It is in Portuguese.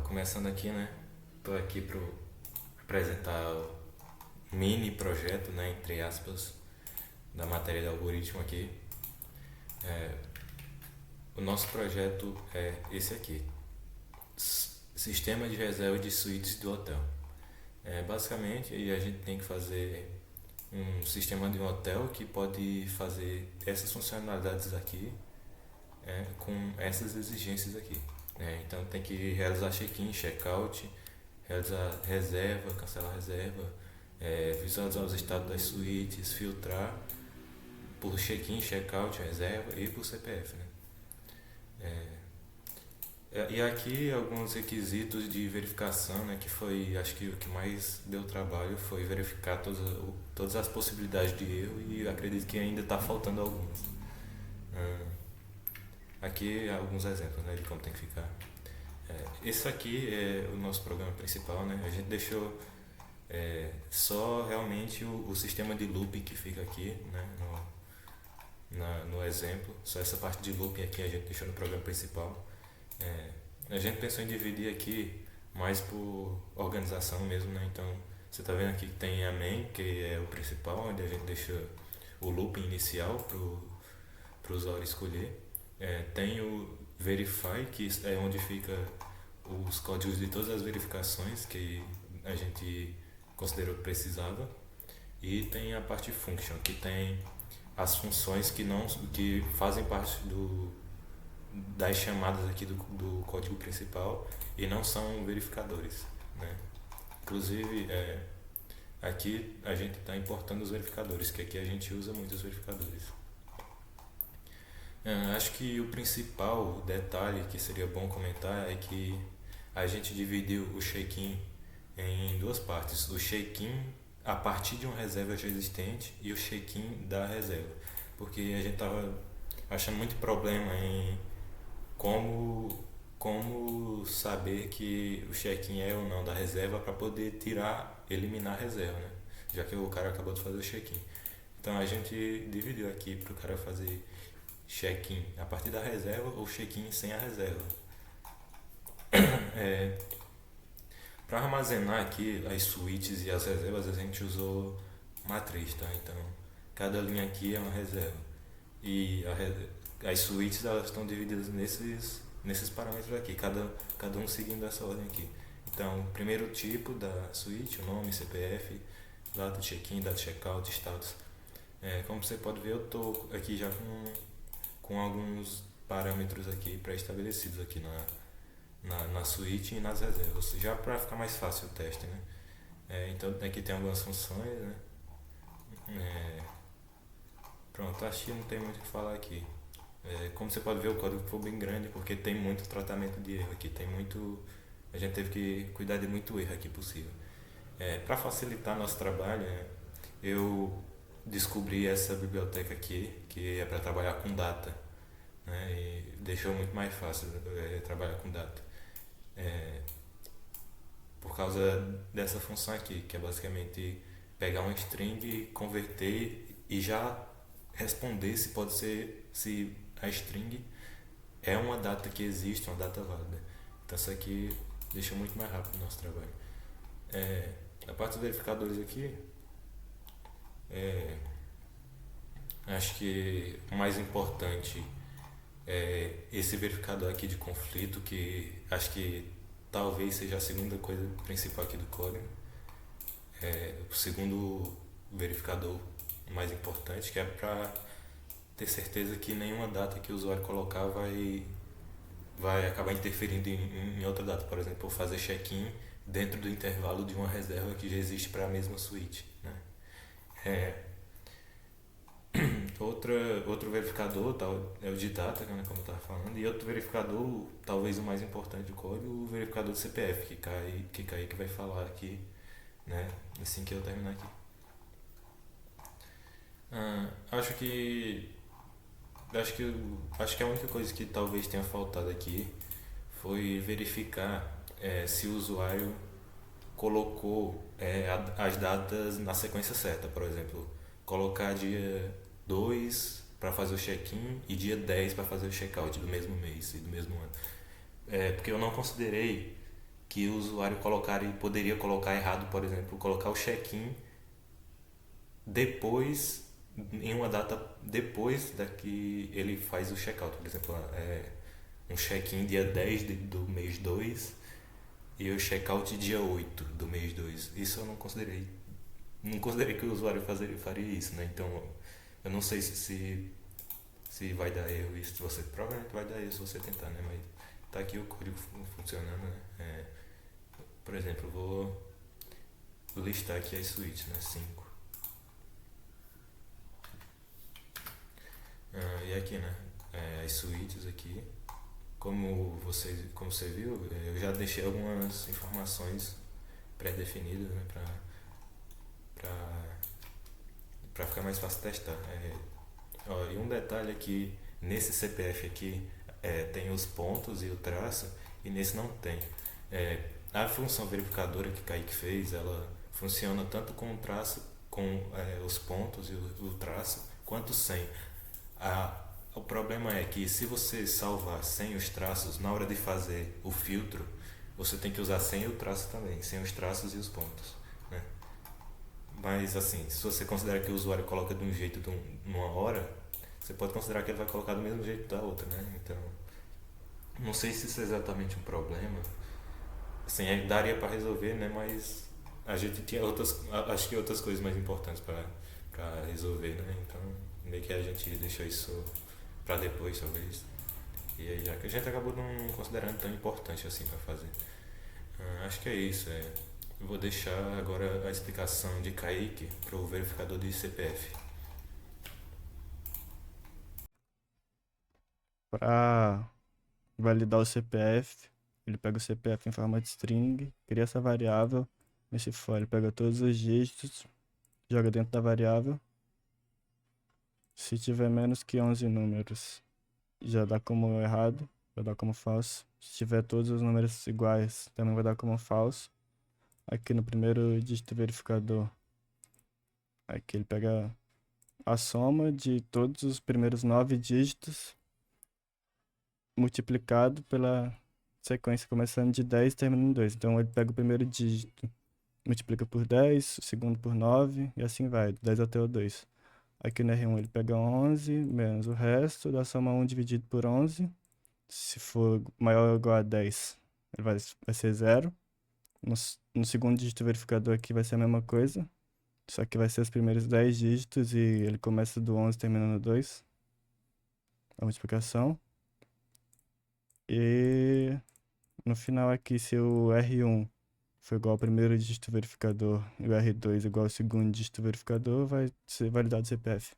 Começando aqui, né? Tô aqui para apresentar o mini projeto, né, entre aspas, da matéria de algoritmo aqui. O nosso projeto é esse aqui: Sistema de reserva de suítes do hotel. Basicamente, a gente tem que fazer um sistema de um hotel que pode fazer essas funcionalidades aqui, com essas exigências aqui. Então tem que realizar check-in, check-out, realizar reserva, cancelar reserva, visualizar os estados das suítes, filtrar por check-in, check-out, reserva e por CPF. Né? E aqui alguns requisitos de verificação, né, que foi, acho que o que mais deu trabalho foi verificar todas as possibilidades de erro e acredito que ainda está faltando algumas. Aqui alguns exemplos, né, de como tem que ficar. Esse aqui é o nosso programa principal, né? A gente deixou só realmente o sistema de looping que fica aqui, né? No exemplo, só essa parte de looping aqui a gente deixou no programa principal. A gente pensou em dividir aqui mais por organização mesmo, né? Então você está vendo aqui que tem a main, que é o principal, onde a gente deixa o looping inicial para o usuário escolher. Tem o verify, que é onde fica os códigos de todas as verificações que a gente considerou que precisava. E tem a parte function, que tem as funções que fazem parte das chamadas aqui do código principal e não são verificadores, né? Inclusive, aqui a gente está importando os verificadores, que aqui a gente usa muito os verificadores. Acho que o principal detalhe que seria bom comentar é que a gente dividiu o check-in em duas partes: o check-in a partir de uma reserva já existente e o check-in da reserva, porque a gente estava achando muito problema em como saber que o check-in é ou não da reserva para poder eliminar a reserva, né? Já que o cara acabou de fazer o check-in. Então a gente dividiu aqui para o cara fazer check-in a partir da reserva ou check-in sem a reserva. Para armazenar aqui as suítes e as reservas a gente usou matriz, tá? Então cada linha aqui é uma reserva e as suítes elas estão divididas nesses parâmetros aqui, cada um seguindo essa ordem aqui. Então, primeiro tipo da suíte, o nome, CPF, data de check-in, data de check-out, status. Como você pode ver, eu estou aqui já com alguns parâmetros aqui pré-estabelecidos aqui na suíte e nas reservas, já para ficar mais fácil o teste, né? Então aqui tem algumas funções, né? Pronto, acho que não tem muito o que falar aqui. Como você pode ver, o código ficou bem grande porque tem muito tratamento de erro aqui, a gente teve que cuidar de muito erro aqui possível. Para facilitar nosso trabalho, eu descobri essa biblioteca aqui que é para trabalhar com data, né? E deixou muito mais fácil trabalhar com data. Por causa dessa função aqui, que é basicamente pegar uma string, converter e já responder se a string é uma data que existe, uma data válida. Então isso aqui deixa muito mais rápido o nosso trabalho. A parte dos verificadores aqui, acho que o mais importante é esse verificador aqui de conflito, que acho que talvez seja a segunda coisa principal aqui do código. O segundo verificador mais importante, que é para ter certeza que nenhuma data que o usuário colocar vai acabar interferindo em outra data. Por exemplo, eu fazer check-in dentro do intervalo de uma reserva que já existe para a mesma suíte, né? Outro verificador é o de data, né, como eu estava falando, e outro verificador, talvez o mais importante do código, o verificador do CPF, que vai falar aqui, né, assim que eu terminar aqui. Acho que acho que a única coisa que talvez tenha faltado aqui foi verificar se o usuário colocou as datas na sequência certa. Por exemplo, colocar dia 2 para fazer o check-in e dia 10 para fazer o check-out do mesmo mês e do mesmo ano. porque eu não considerei que o usuário poderia colocar errado, por exemplo, colocar o check-in depois, em uma data depois da que ele faz o check-out. Por exemplo, um check-in dia 10 do mês 2 e o check-out dia 8 do mês 2. Isso eu não considerei. Não considerei que o usuário faria isso, né? Então, eu não sei se vai dar erro isso. Você provavelmente vai dar erro se você tentar, né? Mas tá aqui o código funcionando, né? Por exemplo, eu vou listar aqui as suítes, né? 5. E aqui, né? As suítes aqui. Como você viu, eu já deixei algumas informações pré-definidas, né? Pra ficar mais fácil testar. E um detalhe aqui, nesse CPF aqui, tem os pontos e o traço, e nesse não tem. A função verificadora que Kaique fez, ela funciona tanto com o traço, com os pontos e o traço, quanto sem. O problema é que se você salvar sem os traços, na hora de fazer o filtro, você tem que usar sem o traço também, sem os traços e os pontos, né? Mas assim, se você considera que o usuário coloca de um jeito numa hora, você pode considerar que ele vai colocar do mesmo jeito da outra, né? Então, não sei se isso é exatamente um problema. Assim, daria para resolver, né? Mas a gente tinha acho que outras coisas mais importantes para resolver, né? Então, meio que a gente deixou isso para depois, talvez. E aí, já que a gente acabou não considerando tão importante assim para fazer. Acho que é isso. Eu vou deixar agora a explicação de Kaique para o verificador de CPF. Para validar o CPF, ele pega o CPF em forma de string, cria essa variável. Nesse for, ele pega todos os dígitos, joga dentro da variável. Se tiver menos que 11 números, já dá como errado, vai dar como falso. Se tiver todos os números iguais, também vai dar como falso. Aqui no primeiro dígito verificador, aqui ele pega a soma de todos os primeiros 9 dígitos multiplicado pela sequência começando de 10 e terminando em 2. Então ele pega o primeiro dígito, multiplica por 10, o segundo por 9 e assim vai, 10 até o 2. Aqui no R1 ele pega 11 menos o resto, dá soma 1 dividido por 11. Se for maior ou igual a 10, ele vai ser 0. No segundo dígito verificador aqui vai ser a mesma coisa, só que vai ser os primeiros 10 dígitos e ele começa do 11 terminando no 2, a multiplicação. E no final aqui, se o R1 for igual ao primeiro dígito verificador e o R2 igual ao segundo dígito verificador, vai ser validado o CPF.